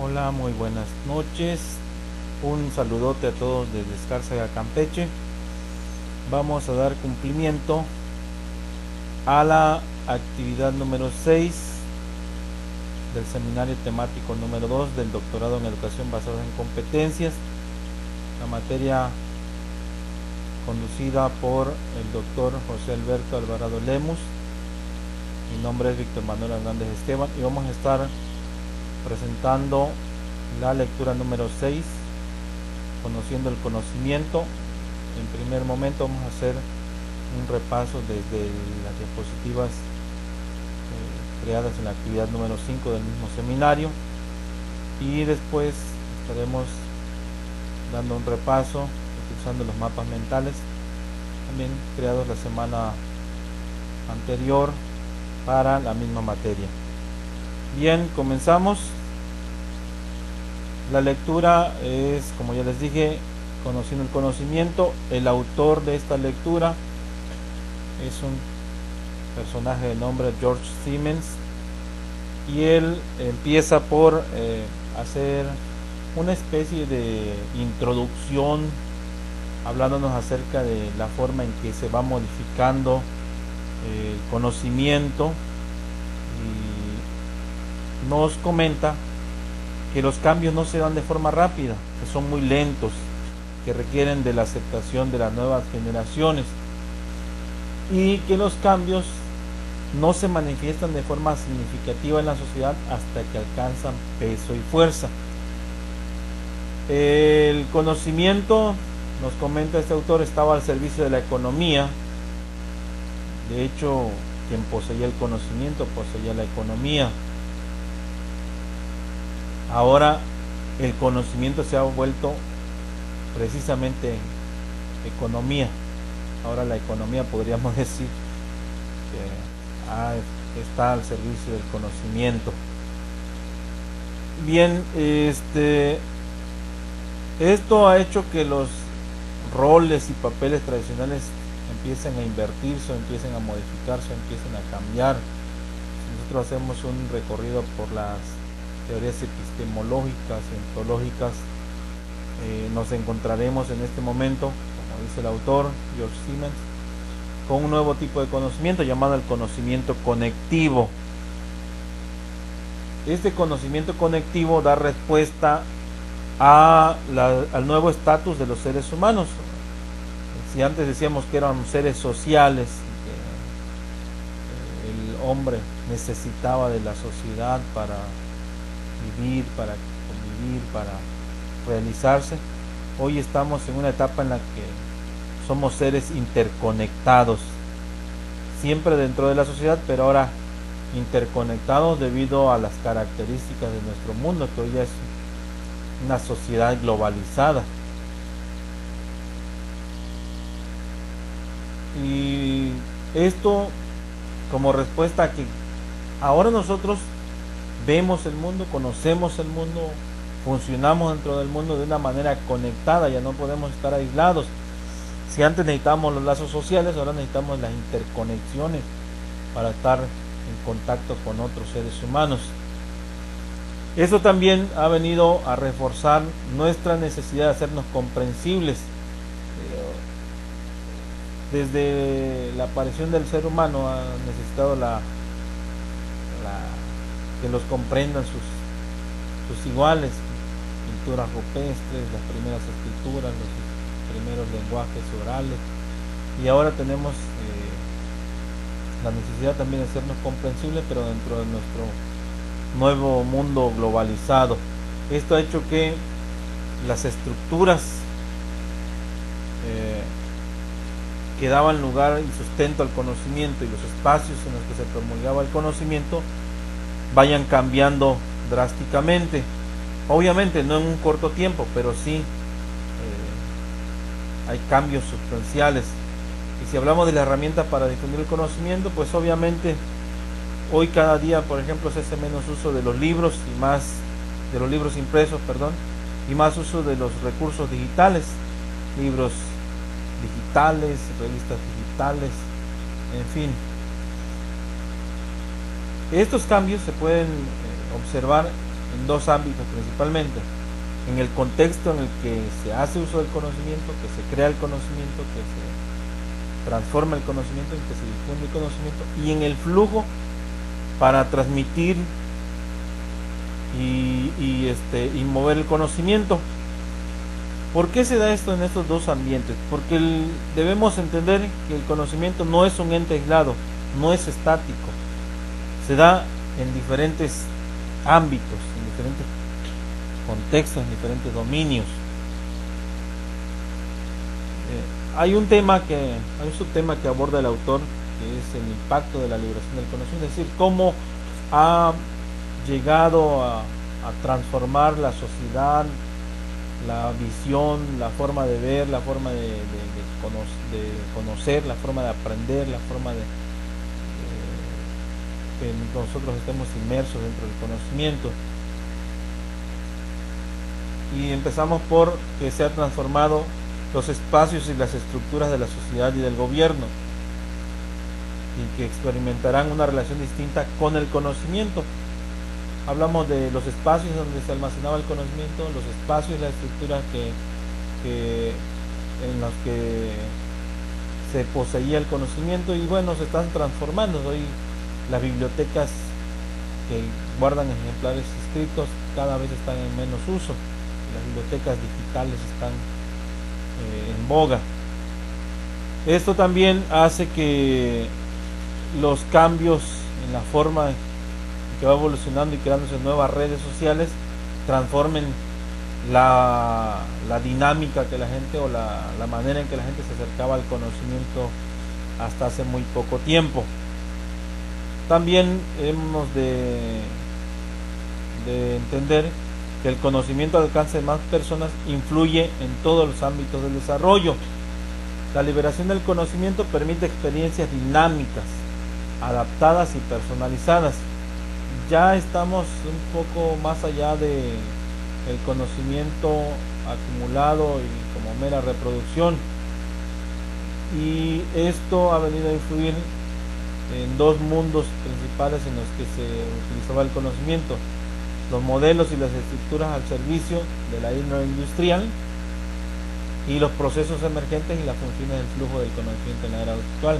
Hola, muy buenas noches. Un saludote a todos desde Escárcega, Campeche. Vamos a dar cumplimiento a la actividad número 6 del seminario temático número 2 del doctorado en educación basada en competencias. La materia conducida por el doctor José Alberto Alvarado Lemus. Mi nombre es Víctor Manuel Hernández Esteban y vamos a estar presentando la lectura número 6, conociendo el conocimiento. En primer momento vamos a hacer un repaso desde las diapositivas creadas en la actividad número 5 del mismo seminario, y después estaremos dando un repaso utilizando los mapas mentales también creados la semana anterior para la misma materia. Bien, comenzamos. La lectura es, como ya les dije, conociendo el conocimiento. El autor de esta lectura es un personaje de nombre George Siemens, y él empieza por hacer una especie de introducción hablándonos acerca de la forma en que se va modificando el conocimiento, y nos comenta que los cambios no se dan de forma rápida, que son muy lentos, que requieren de la aceptación de las nuevas generaciones, y que los cambios no se manifiestan de forma significativa en la sociedad hasta que alcanzan peso y fuerza. El conocimiento, nos comenta este autor, estaba al servicio de la economía. De hecho, quien poseía el conocimiento poseía la economía. Ahora el conocimiento se ha vuelto precisamente economía. Ahora la economía, podríamos decir, que está al servicio del conocimiento. Bien, esto ha hecho que los roles y papeles tradicionales empiecen a invertirse, o empiecen a modificarse, o empiecen a cambiar. Si nosotros hacemos un recorrido por las teorías epistemológicas y ontológicas, nos encontraremos en este momento, como dice el autor George Siemens, con un nuevo tipo de conocimiento llamado el conocimiento conectivo. Este conocimiento conectivo da respuesta al nuevo estatus de los seres humanos. Si antes decíamos que eran seres sociales, que el hombre necesitaba de la sociedad para vivir, para convivir, para realizarse, hoy estamos en una etapa en la que somos seres interconectados, siempre dentro de la sociedad, pero ahora interconectados debido a las características de nuestro mundo, que hoy ya es una sociedad globalizada. Y esto como respuesta a que ahora nosotros vemos el mundo, conocemos el mundo, funcionamos dentro del mundo de una manera conectada, ya no podemos estar aislados. Si antes necesitábamos los lazos sociales, ahora necesitamos las interconexiones para estar en contacto con otros seres humanos. Eso también ha venido a reforzar nuestra necesidad de hacernos comprensibles. Desde la aparición del ser humano ha necesitado que los comprendan sus iguales. Pinturas rupestres, las primeras escrituras, los primeros lenguajes orales, y ahora tenemos la necesidad también de hacernos comprensibles, pero dentro de nuestro nuevo mundo globalizado. Esto ha hecho que las estructuras que daban lugar y sustento al conocimiento, y los espacios en los que se promulgaba el conocimiento, vayan cambiando drásticamente. Obviamente no en un corto tiempo, pero sí hay cambios sustanciales. Y si hablamos de la herramienta para difundir el conocimiento, pues obviamente hoy cada día, por ejemplo, se hace menos uso de los libros y más de los libros impresos, y más uso de los recursos digitales, libros digitales, revistas digitales, en fin. Estos cambios se pueden observar en dos ámbitos principalmente: en el contexto en el que se hace uso del conocimiento, que se crea el conocimiento, que se transforma el conocimiento, en que se difunde el conocimiento, y en el flujo para transmitir y mover el conocimiento. ¿Por qué se da esto en estos dos ambientes? Porque debemos entender que el conocimiento no es un ente aislado, no es estático, se da en diferentes ámbitos, en diferentes contextos, en diferentes dominios. Hay un subtema que aborda el autor, que es el impacto de la liberación del conocimiento, es decir, cómo ha llegado a transformar la sociedad, la visión, la forma de ver, la forma de conocer, la forma de aprender, la forma de que nosotros estemos inmersos dentro del conocimiento. Y empezamos por que se ha transformado los espacios y las estructuras de la sociedad y del gobierno, y que experimentarán una relación distinta con el conocimiento. Hablamos de los espacios donde se almacenaba el conocimiento, los espacios y las estructuras en los que se poseía el conocimiento, y bueno, se están transformando. Hoy las bibliotecas que guardan ejemplares escritos cada vez están en menos uso. Las bibliotecas digitales están en boga. Esto también hace que los cambios en la forma que va evolucionando y creándose nuevas redes sociales transformen la dinámica que la gente, o la manera en que la gente se acercaba al conocimiento hasta hace muy poco tiempo. También hemos de entender que el conocimiento al alcance de más personas influye en todos los ámbitos del desarrollo. La liberación del conocimiento permite experiencias dinámicas, adaptadas y personalizadas. Ya estamos un poco más allá de el conocimiento acumulado y como mera reproducción, y esto ha venido a influir en dos mundos principales en los que se utilizaba el conocimiento: los modelos y las estructuras al servicio de la era industrial, y los procesos emergentes y las funciones del flujo del conocimiento en la era actual.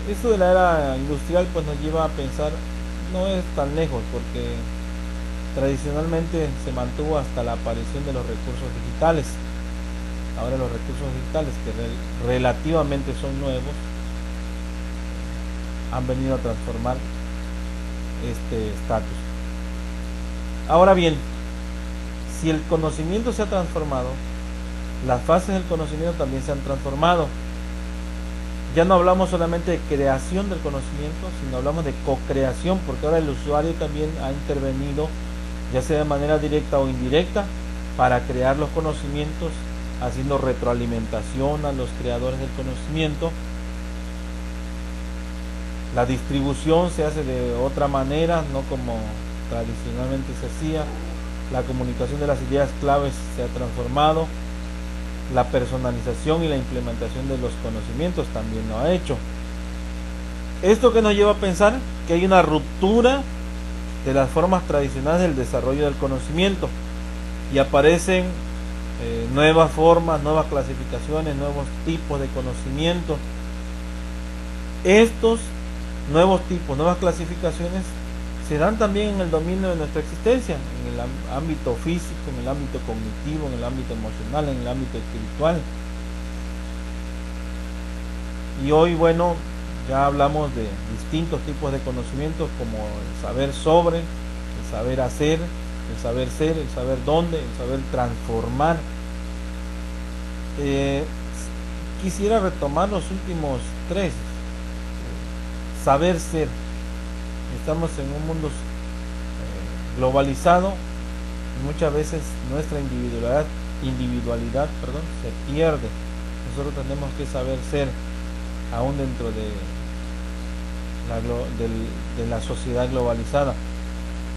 Esto de la era industrial pues nos lleva a pensar, no es tan lejos, porque tradicionalmente se mantuvo hasta la aparición de los recursos digitales. Ahora los recursos digitales, que relativamente son nuevos, han venido a transformar este estatus. Ahora bien, si el conocimiento se ha transformado, las fases del conocimiento también se han transformado. Ya no hablamos solamente de creación del conocimiento, sino hablamos de co-creación, porque ahora el usuario también ha intervenido, ya sea de manera directa o indirecta, para crear los conocimientos, haciendo retroalimentación a los creadores del conocimiento. La distribución se hace de otra manera, no como tradicionalmente se hacía. La comunicación de las ideas claves se ha transformado. La personalización y la implementación de los conocimientos también lo ha hecho. Esto que nos lleva a pensar que hay una ruptura de las formas tradicionales del desarrollo del conocimiento, y aparecen nuevas formas, nuevas clasificaciones, nuevos tipos de conocimiento. Estos nuevos tipos, nuevas clasificaciones se dan también en el dominio de nuestra existencia, en el ámbito físico, en el ámbito cognitivo, en el ámbito emocional, en el ámbito espiritual. Y hoy, bueno, ya hablamos de distintos tipos de conocimientos, como el saber sobre, el saber hacer, el saber ser, el saber dónde, el saber transformar. Quisiera retomar los últimos tres. Saber ser. Estamos en un mundo globalizado, y muchas veces nuestra individualidad se pierde. Nosotros tenemos que saber ser, aún dentro de la sociedad globalizada,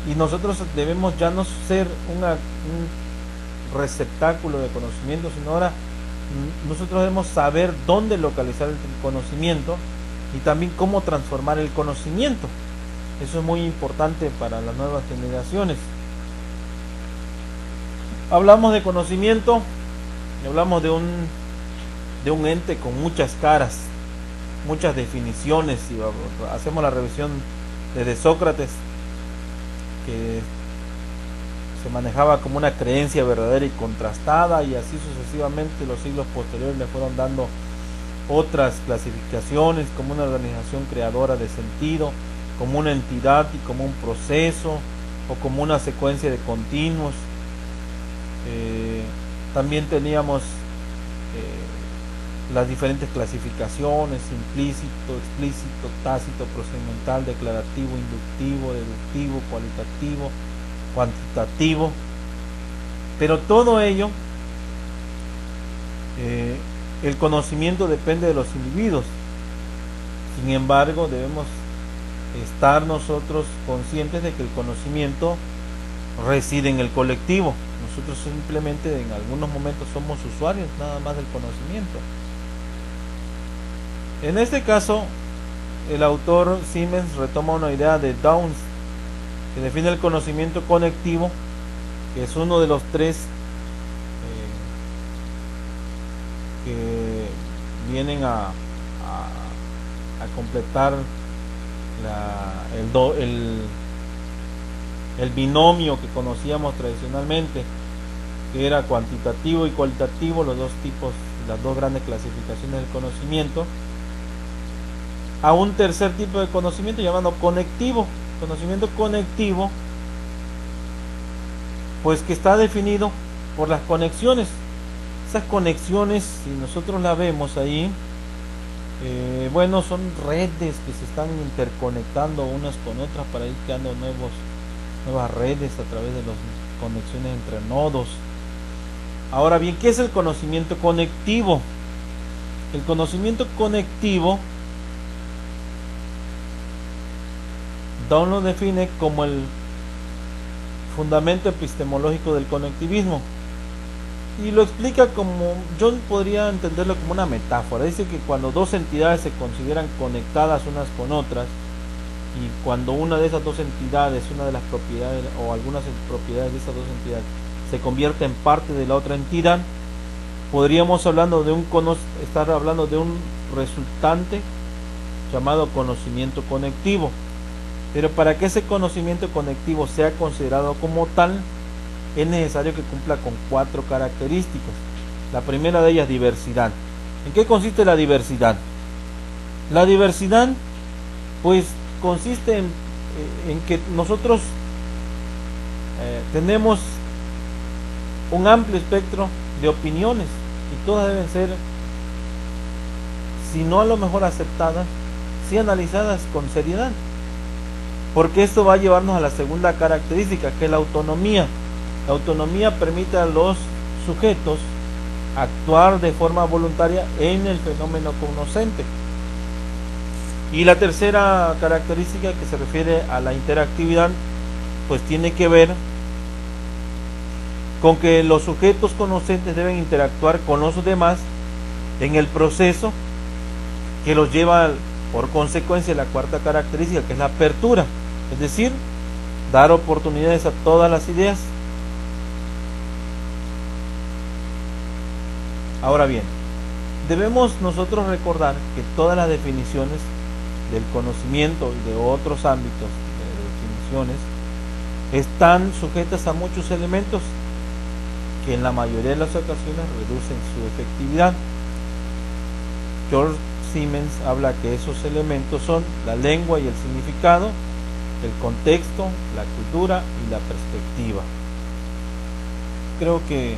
y nosotros debemos ya no ser un receptáculo de conocimiento, sino ahora nosotros debemos saber dónde localizar el conocimiento, y también cómo transformar el conocimiento. Eso es muy importante para las nuevas generaciones. Hablamos de conocimiento y hablamos de un ente con muchas caras, muchas definiciones. Si hacemos la revisión desde Sócrates, que se manejaba como una creencia verdadera y contrastada, y así sucesivamente los siglos posteriores le fueron dando otras clasificaciones, como una organización creadora de sentido, como una entidad y como un proceso, o como una secuencia de continuos. También teníamos las diferentes clasificaciones: implícito, explícito, tácito, procedimental, declarativo, inductivo, deductivo, cualitativo, cuantitativo. Pero todo ello, el conocimiento depende de los individuos. Sin embargo, debemos estar nosotros conscientes de que el conocimiento reside en el colectivo. Nosotros simplemente en algunos momentos somos usuarios nada más del conocimiento. En este caso, el autor Siemens retoma una idea de Downes, que define el conocimiento conectivo, que es uno de los tres que vienen a completar el binomio que conocíamos tradicionalmente, que era cuantitativo y cualitativo, los dos tipos, las dos grandes clasificaciones del conocimiento, a un tercer tipo de conocimiento llamado conectivo. Conocimiento conectivo, pues que está definido por las conexiones. Esas conexiones, si nosotros la vemos ahí, bueno, son redes que se están interconectando unas con otras para ir creando nuevas redes a través de las conexiones entre nodos. Ahora bien, ¿qué es el conocimiento conectivo? El conocimiento conectivo, Down lo define como el fundamento epistemológico del conectivismo, y lo explica como, yo podría entenderlo como una metáfora. Dice que cuando dos entidades se consideran conectadas unas con otras, y cuando una de esas dos entidades, una de las propiedades o algunas propiedades de esas dos entidades se convierte en parte de la otra entidad, podríamos estar hablando de un resultante llamado conocimiento conectivo. Pero para que ese conocimiento conectivo sea considerado como tal, es necesario que cumpla con 4 características. La primera de ellas, diversidad. ¿En qué consiste la diversidad? La diversidad, pues, consiste en que nosotros tenemos un amplio espectro de opiniones, y todas deben ser, si no a lo mejor aceptadas, sí analizadas con seriedad, porque esto va a llevarnos a la segunda característica, que es la autonomía. La autonomía permite a los sujetos actuar de forma voluntaria en el fenómeno cognoscente. Y la tercera característica, que se refiere a la interactividad, pues tiene que ver con que los sujetos conocentes deben interactuar con los demás en el proceso que los lleva, por consecuencia, la cuarta característica, que es la apertura, es decir, dar oportunidades a todas las ideas. Ahora bien, debemos nosotros recordar que todas las definiciones del conocimiento y de otros ámbitos de definiciones están sujetas a muchos elementos que en la mayoría de las ocasiones reducen su efectividad. George Siemens habla que esos elementos son la lengua y el significado, el contexto, la cultura y la perspectiva. Creo que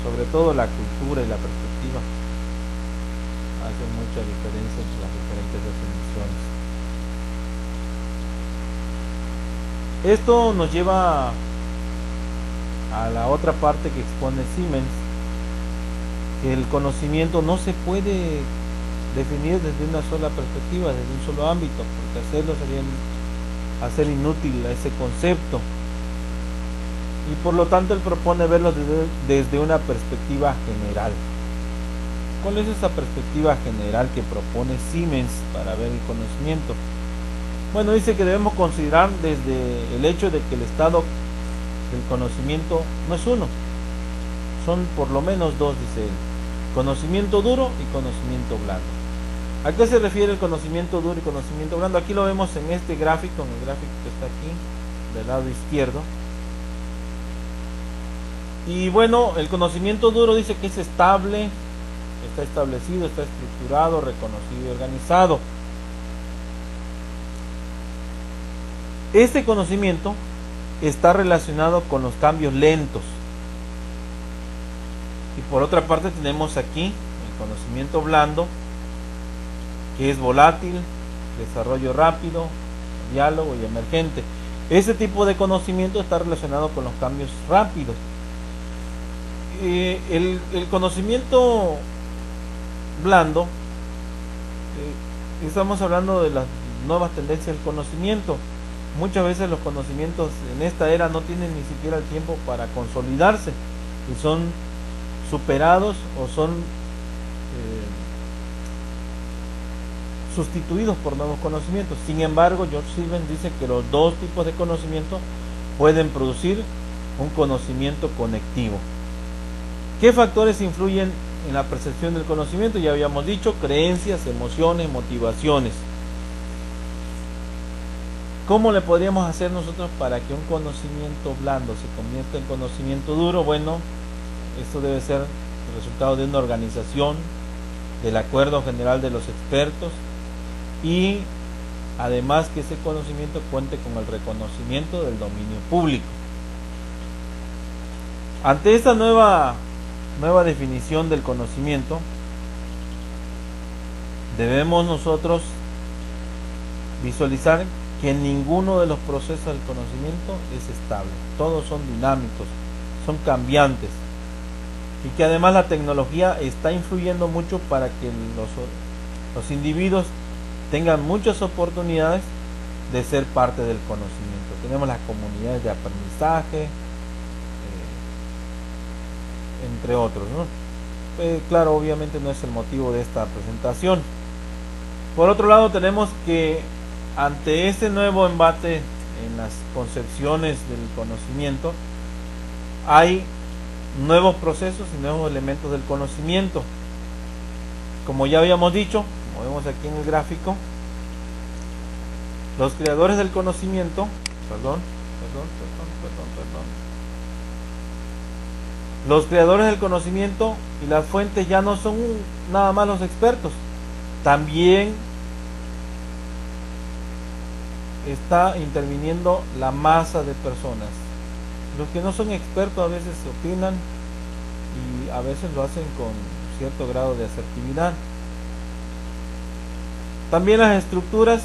sobre todo la cultura y la perspectiva hacen mucha diferencia entre las diferentes definiciones. Esto nos lleva a la otra parte que expone Siemens, que el conocimiento no se puede definir desde una sola perspectiva, desde un solo ámbito, porque hacerlo sería hacer inútil ese concepto, y por lo tanto él propone verlo desde una perspectiva general. ¿Cuál es esa perspectiva general que propone Siemens para ver el conocimiento? Bueno, dice que debemos considerar desde el hecho de que el estado del conocimiento no es uno, son por lo menos dos, dice él: conocimiento duro y conocimiento blando. ¿A qué se refiere el conocimiento duro y conocimiento blando? Aquí lo vemos en este gráfico, en el gráfico que está aquí del lado izquierdo. Y bueno, el conocimiento duro dice que es estable, está establecido, está estructurado, reconocido y organizado. Este conocimiento está relacionado con los cambios lentos. Y por otra parte tenemos aquí el conocimiento blando, que es volátil, desarrollo rápido, diálogo y emergente. Ese tipo de conocimiento está relacionado con los cambios rápidos. El conocimiento blando, estamos hablando de las nuevas tendencias del conocimiento. Muchas veces los conocimientos en esta era no tienen ni siquiera el tiempo para consolidarse y son superados o son sustituidos por nuevos conocimientos. Sin embargo, George Sylvain dice que los dos tipos de conocimiento pueden producir un conocimiento conectivo. ¿Qué factores influyen en la percepción del conocimiento? Ya habíamos dicho: creencias, emociones, motivaciones. ¿Cómo le podríamos hacer nosotros para que un conocimiento blando se convierta en conocimiento duro? Bueno, esto debe ser el resultado de una organización, del acuerdo general de los expertos, y además que ese conocimiento cuente con el reconocimiento del dominio público. Ante esta nueva definición del conocimiento, debemos nosotros visualizar que ninguno de los procesos del conocimiento es estable, todos son dinámicos, son cambiantes, y que además la tecnología está influyendo mucho para que los individuos tengan muchas oportunidades de ser parte del conocimiento. Tenemos las comunidades de aprendizaje, entre otros, ¿no? Claro, obviamente no es el motivo de esta presentación. Por otro lado, tenemos que ante este nuevo embate en las concepciones del conocimiento, hay nuevos procesos y nuevos elementos del conocimiento. Como ya habíamos dicho, como vemos aquí en el gráfico, los creadores del conocimiento, los creadores del conocimiento y las fuentes ya no son nada más los expertos, también está interviniendo la masa de personas. Los que no son expertos a veces opinan y a veces lo hacen con cierto grado de asertividad. También las estructuras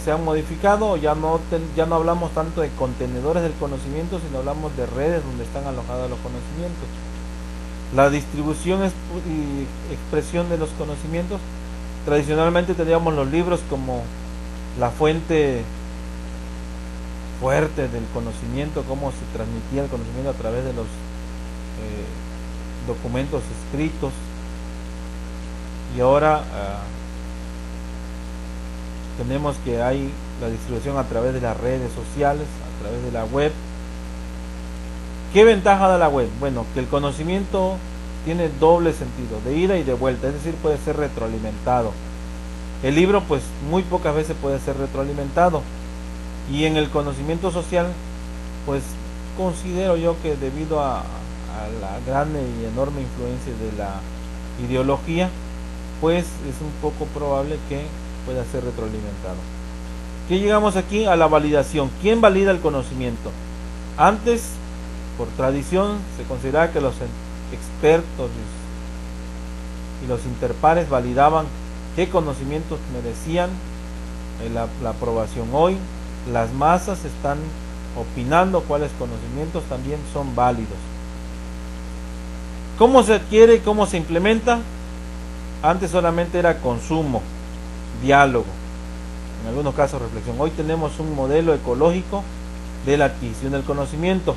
se han modificado, ya no hablamos tanto de contenedores del conocimiento, sino hablamos de redes donde están alojados los conocimientos. La distribución y expresión de los conocimientos, tradicionalmente teníamos los libros como la fuente fuerte del conocimiento, cómo se transmitía el conocimiento a través de los documentos escritos, y ahora tenemos que hay la distribución a través de las redes sociales, a través de la web. ¿Qué ventaja da la web? Bueno, que el conocimiento tiene doble sentido, de ida y de vuelta, es decir, puede ser retroalimentado. El libro pues muy pocas veces puede ser retroalimentado, y en el conocimiento social pues considero yo que debido a la grande y enorme influencia de la ideología, pues es un poco probable que pueda ser retroalimentado. ¿Qué llegamos aquí? A la validación. ¿Quién valida el conocimiento? Antes, por tradición, se consideraba que los expertos y los interpares validaban qué conocimientos merecían la aprobación. Hoy las masas están opinando cuáles conocimientos también son válidos. ¿Cómo se adquiere y cómo se implementa? Antes solamente era consumo, diálogo, en algunos casos reflexión. Hoy tenemos un modelo ecológico de la adquisición del conocimiento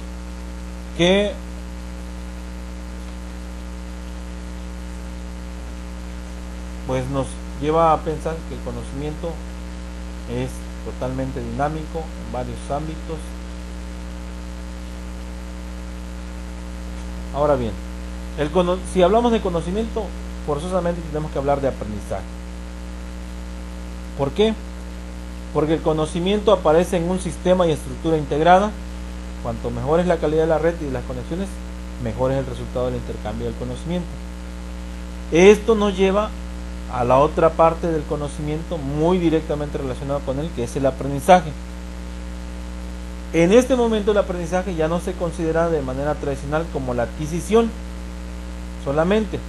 que pues nos lleva a pensar que el conocimiento es totalmente dinámico en varios ámbitos. Ahora bien, si hablamos de conocimiento, forzosamente tenemos que hablar de aprendizaje. ¿Por qué? Porque el conocimiento aparece en un sistema y estructura integrada. Cuanto mejor es la calidad de la red y de las conexiones, mejor es el resultado del intercambio del conocimiento. Esto nos lleva a la otra parte del conocimiento muy directamente relacionado con él, que es el aprendizaje. En este momento el aprendizaje ya no se considera de manera tradicional como la adquisición solamente.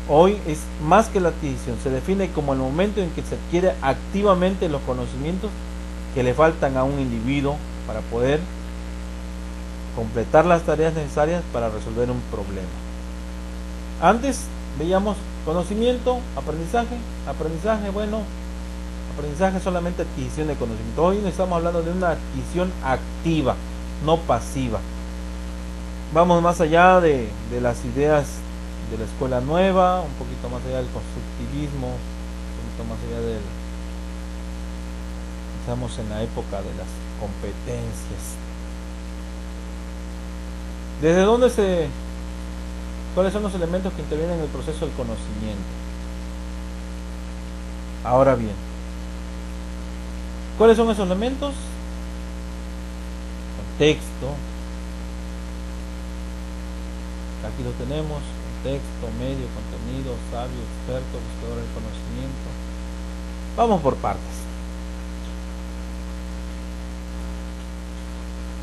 Hoy es más que la adquisición, se define como el momento en que se adquiere activamente los conocimientos que le faltan a un individuo para poder completar las tareas necesarias para resolver un problema. Antes veíamos conocimiento, aprendizaje, aprendizaje es solamente adquisición de conocimiento. Hoy estamos hablando de una adquisición activa, no pasiva. Vamos más allá de las ideas de la escuela nueva, un poquito más allá del constructivismo, un poquito más allá del... Estamos en la época de las competencias. ¿Desde dónde cuáles son los elementos que intervienen en el proceso del conocimiento? Ahora bien, ¿cuáles son esos elementos? Contexto. Aquí lo tenemos. Contexto, medio, contenido, sabio, experto, buscador del conocimiento. Vamos por partes.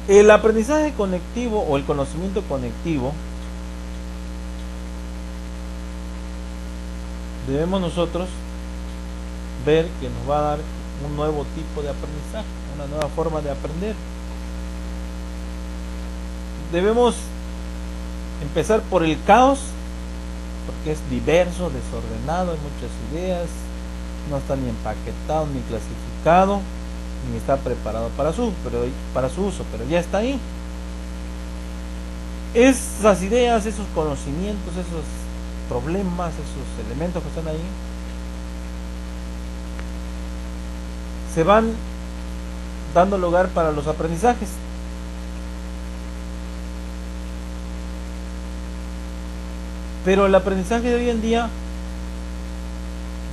El aprendizaje conectivo o el conocimiento conectivo, debemos nosotros ver que nos va a dar un nuevo tipo de aprendizaje, una nueva forma de aprender. Debemos empezar por el caos, porque es diverso, desordenado, hay muchas ideas, no está ni empaquetado ni clasificado, ni está preparado para su uso, pero ya está ahí. Esas ideas, esos conocimientos, esos problemas, esos elementos que están ahí, se van dando lugar para los aprendizajes. Pero el aprendizaje de hoy en día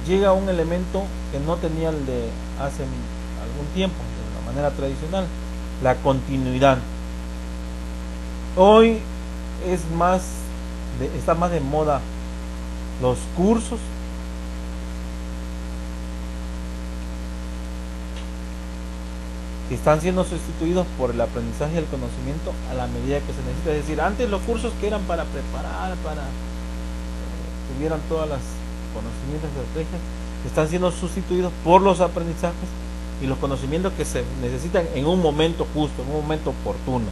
llega a un elemento que no tenía el de hace algún tiempo, de la manera tradicional, la continuidad. Hoy está más de moda los cursos, que están siendo sustituidos por el aprendizaje y el conocimiento a la medida que se necesita. Es decir, antes los cursos que eran para preparar, para que tuvieran todas las conocimientos y estrategias, están siendo sustituidos por los aprendizajes y los conocimientos que se necesitan en un momento justo, en un momento oportuno.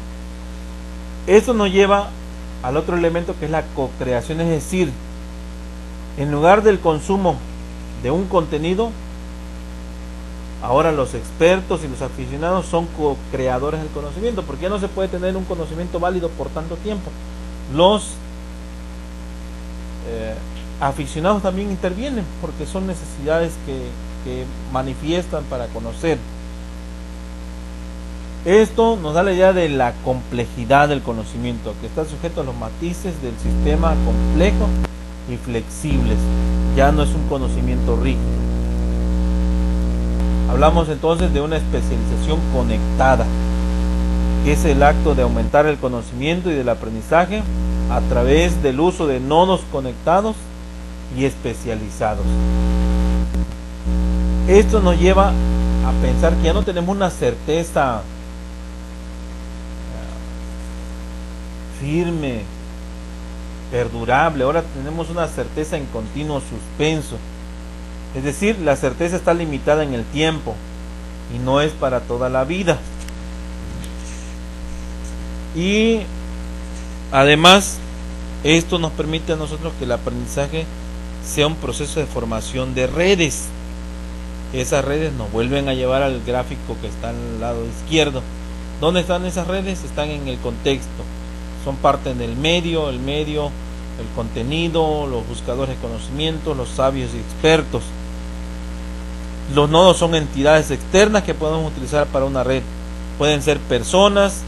Esto nos lleva al otro elemento, que es la co-creación, es decir, en lugar del consumo de un contenido, ahora los expertos y los aficionados son co-creadores del conocimiento, porque ya no se puede tener un conocimiento válido por tanto tiempo. Los aficionados también intervienen, porque son necesidades que manifiestan para conocer. Esto nos da la idea de la complejidad del conocimiento, que está sujeto a los matices del sistema complejo y flexibles. Ya no es un conocimiento rígido. Hablamos entonces de una especialización conectada, que es el acto de aumentar el conocimiento y del aprendizaje a través del uso de nodos conectados y especializados. Esto nos lleva a pensar que ya no tenemos una certeza firme, perdurable. Ahora tenemos una certeza en continuo suspenso. Es decir, la certeza está limitada en el tiempo y no es para toda la vida. Y además, esto nos permite a nosotros que el aprendizaje sea un proceso de formación de redes. Esas redes nos vuelven a llevar al gráfico que está al lado izquierdo. ¿Dónde están esas redes? Están en el contexto. Son parte del medio, el contenido, los buscadores de conocimiento, los sabios y expertos. Los nodos son entidades externas que podemos utilizar para una red. Pueden ser personas,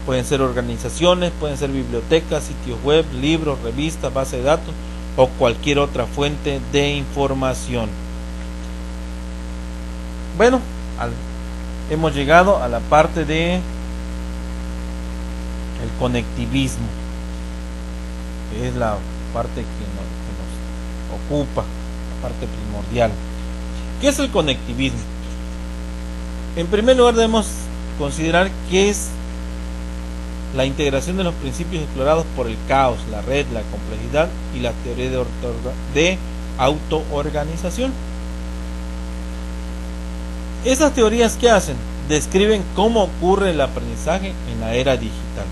pueden ser organizaciones, pueden ser bibliotecas, sitios web, libros, revistas, bases de datos o cualquier otra fuente de información. Bueno, hemos llegado a la parte de el conectivismo, que es la parte que nos ocupa, la parte primordial. ¿Qué es el conectivismo? En primer lugar debemos considerar qué es la integración de los principios explorados por el caos, la red, la complejidad y la teoría de autoorganización. Esas teorías, ¿qué hacen? Describen cómo ocurre el aprendizaje en la era digital.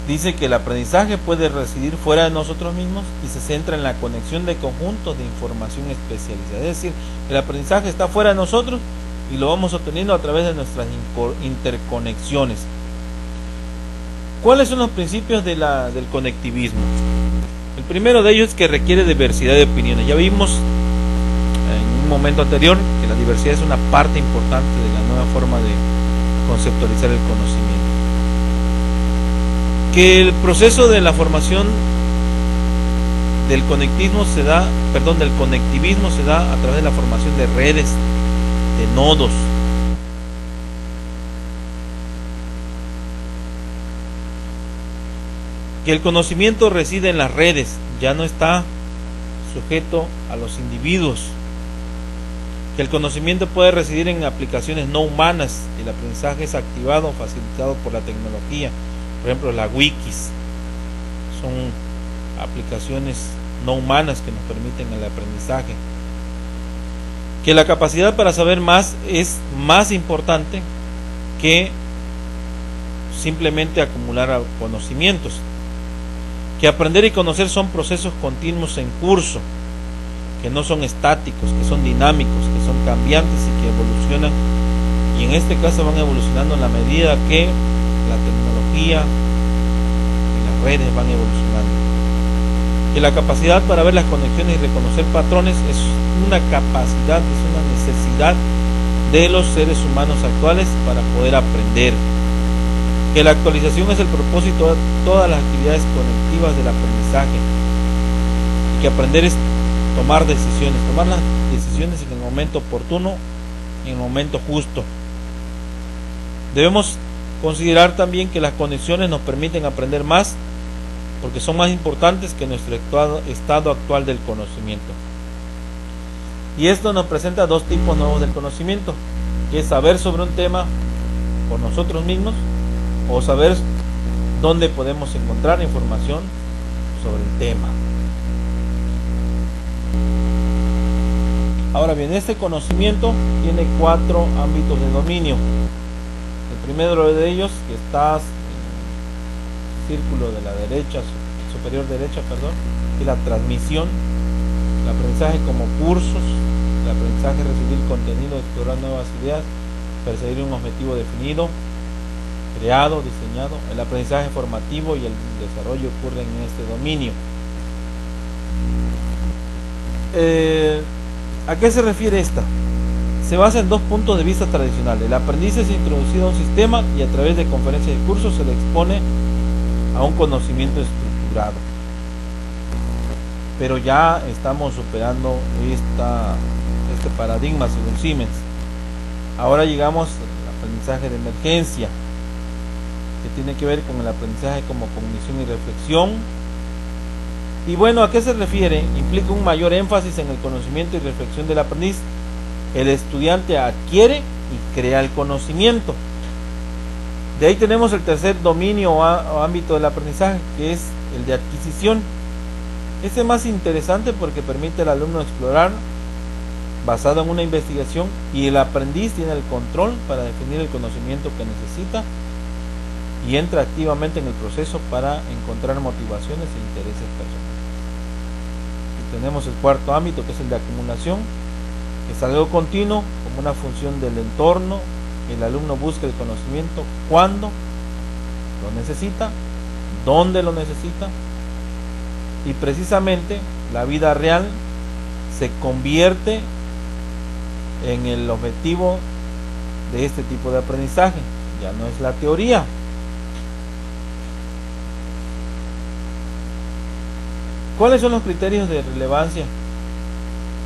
Dice que el aprendizaje puede residir fuera de nosotros mismos y se centra en la conexión de conjuntos de información especializada. Es decir, el aprendizaje está fuera de nosotros y lo vamos obteniendo a través de nuestras interconexiones. ¿Cuáles son los principios del conectivismo? El primero de ellos es que requiere diversidad de opiniones. Ya vimos en un momento anterior que la diversidad es una parte importante de la nueva forma de conceptualizar el conocimiento. Que el proceso de la formación del conectivismo se da a través de la formación de redes, de nodos. Que el conocimiento reside en las redes, ya no está sujeto a los individuos. Que el conocimiento puede residir en aplicaciones no humanas, el aprendizaje es activado o facilitado por la tecnología. Por ejemplo, las wikis son aplicaciones no humanas que nos permiten el aprendizaje. Que la capacidad para saber más es más importante que simplemente acumular conocimientos. Que aprender y conocer son procesos continuos en curso, que no son estáticos, que son dinámicos, que son cambiantes y que evolucionan, y en este caso van evolucionando en la medida que la tecnología y las redes van evolucionando. Que la capacidad para ver las conexiones y reconocer patrones es una capacidad, es una necesidad de los seres humanos actuales para poder aprender. Que la actualización es el propósito de todas las actividades conectivas del aprendizaje, y que aprender es tomar las decisiones en el momento oportuno y en el momento justo. Debemos considerar también que las conexiones nos permiten aprender más porque son más importantes que nuestro estado actual del conocimiento. Y esto nos presenta dos tipos nuevos del conocimiento, que es saber sobre un tema por nosotros mismos o saber dónde podemos encontrar información sobre el tema. Ahora bien, este conocimiento tiene 4 ámbitos de dominio. El primero de ellos, que está en el círculo de la derecha, superior derecha, es la transmisión, el aprendizaje como cursos, el aprendizaje recibir contenido, explorar nuevas ideas, perseguir un objetivo definido, creado, diseñado. El aprendizaje formativo y el desarrollo ocurren en este dominio. ¿A qué se refiere esta? Se basa en 2 puntos de vista tradicionales. El aprendiz es introducido a un sistema y a través de conferencias y cursos se le expone a un conocimiento estructurado. Pero ya estamos superando este paradigma según Siemens. Ahora llegamos al aprendizaje de emergencia, que tiene que ver con el aprendizaje como cognición y reflexión. Y bueno, ¿a qué se refiere? Implica un mayor énfasis en el conocimiento y reflexión del aprendiz. El estudiante adquiere y crea el conocimiento. De ahí tenemos el tercer dominio o ámbito del aprendizaje, que es el de adquisición. Este es más interesante porque permite al alumno explorar basado en una investigación, y el aprendiz tiene el control para definir el conocimiento que necesita y entra activamente en el proceso para encontrar motivaciones e intereses personales. Y tenemos el cuarto ámbito, que es el de acumulación, que es algo continuo, como una función del entorno. El alumno busca el conocimiento cuando lo necesita, dónde lo necesita, y precisamente la vida real se convierte en el objetivo de este tipo de aprendizaje. Ya no es la teoría. ¿Cuáles son los criterios de relevancia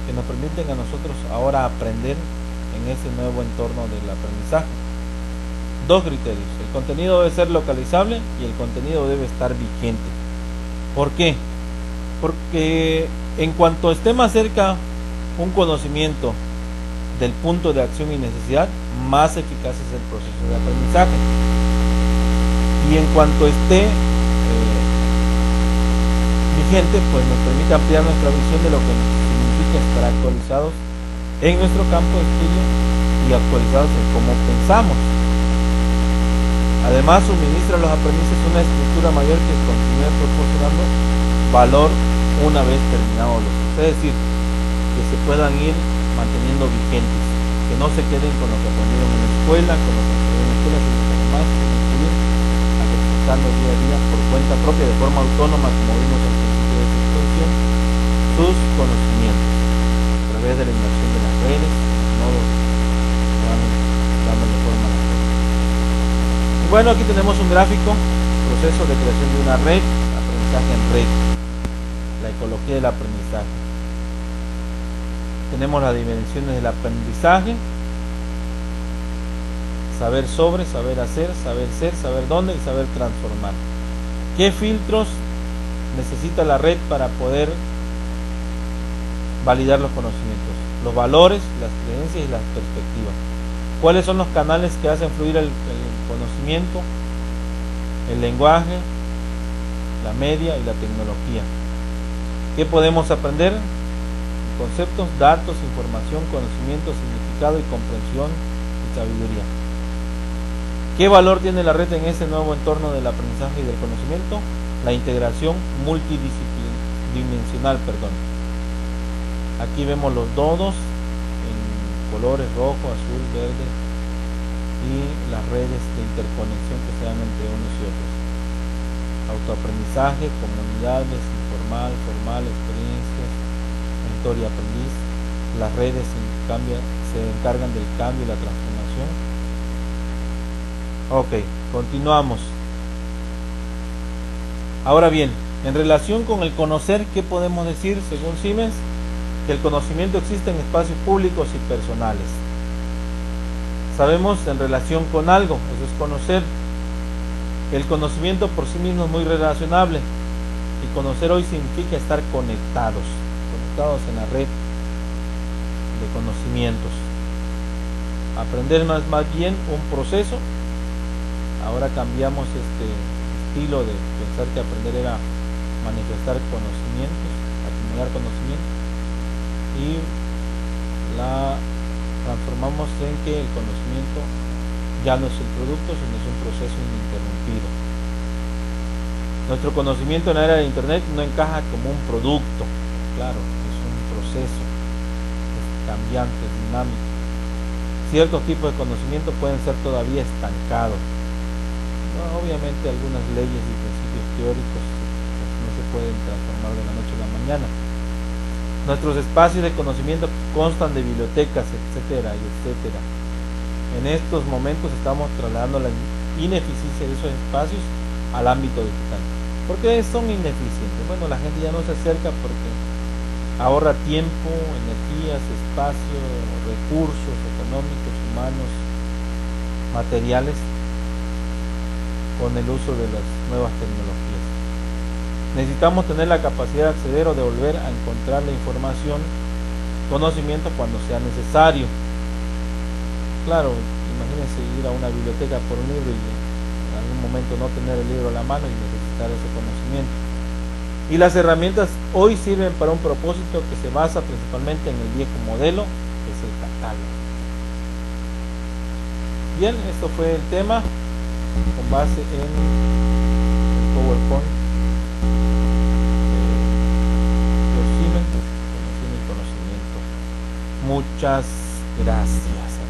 que nos permiten a nosotros ahora aprender en ese nuevo entorno del aprendizaje? Dos criterios: el contenido debe ser localizable y el contenido debe estar vigente. ¿Por qué? Porque en cuanto esté más cerca un conocimiento del punto de acción y necesidad, más eficaz es el proceso de aprendizaje. Y en cuanto esté vigente, pues nos permite ampliar nuestra visión de lo que significa estar actualizados en nuestro campo de estudio y actualizados en cómo pensamos. Además, suministra a los aprendices una estructura mayor que continúe proporcionando valor una vez terminados los cursos. Es decir, que se puedan ir manteniendo vigentes, que no se queden con lo que aprendieron en la escuela, con lo que aprendieron en la escuela, sino que además ir acrecentando día a día por cuenta propia, de forma autónoma, como vimos al principio de esta exposición, sus conocimientos a través de la inmersión de las redes, nodos que van dando de forma a la red. Y bueno, aquí tenemos un gráfico, proceso de creación de una red, aprendizaje en red, la ecología del aprendizaje. Tenemos las dimensiones del aprendizaje: saber sobre, saber hacer, saber ser, saber dónde y saber transformar. ¿Qué filtros necesita la red para poder validar los conocimientos? Los valores, las creencias y las perspectivas. ¿Cuáles son los canales que hacen fluir el conocimiento? El lenguaje, la media y la tecnología. ¿Qué podemos aprender? Conceptos, datos, información, conocimiento, significado y comprensión y sabiduría. ¿Qué valor tiene la red en ese nuevo entorno del aprendizaje y del conocimiento? La integración multidimensional. Aquí vemos los nodos en colores rojo, azul, verde y las redes de interconexión que se dan entre unos y otros. Autoaprendizaje, comunidades, informal, formal, experiencias, mentor y aprendiz. Las redes se encargan del cambio y la transformación. Ok, continuamos. Ahora bien, en relación con el conocer, ¿qué podemos decir según Siemens? Que el conocimiento existe en espacios públicos y personales. Sabemos en relación con algo, eso es conocer. El conocimiento por sí mismo es muy relacionable, y conocer hoy significa estar conectados en la red de conocimientos. Aprender no es más bien un proceso. Ahora cambiamos este estilo de pensar que aprender era manifestar conocimientos, acumular conocimientos, y la transformamos en que el conocimiento ya no es el producto, sino es un proceso ininterrumpido. Nuestro conocimiento en la era de Internet no encaja como un producto, claro, es un proceso, es cambiante, es dinámico. Ciertos tipos de conocimiento pueden ser todavía estancados. Obviamente algunas leyes y principios teóricos no se pueden transformar de la noche a la mañana. Nuestros espacios de conocimiento constan de bibliotecas, etcétera, y etcétera. En estos momentos estamos trasladando la ineficiencia de esos espacios al ámbito digital. ¿Por qué son ineficientes? Bueno, la gente ya no se acerca porque ahorra tiempo, energías, espacio, recursos económicos, humanos, materiales, con el uso de las nuevas tecnologías. Necesitamos tener la capacidad de acceder o de volver a encontrar la información, conocimiento cuando sea necesario. Claro, imagínense ir a una biblioteca por un libro y en algún momento no tener el libro a la mano y necesitar ese conocimiento. Y las herramientas hoy sirven para un propósito que se basa principalmente en el viejo modelo, que es el catálogo. Bien, esto fue el tema con base en el PowerPoint de Siemens, conocimiento. Muchas gracias.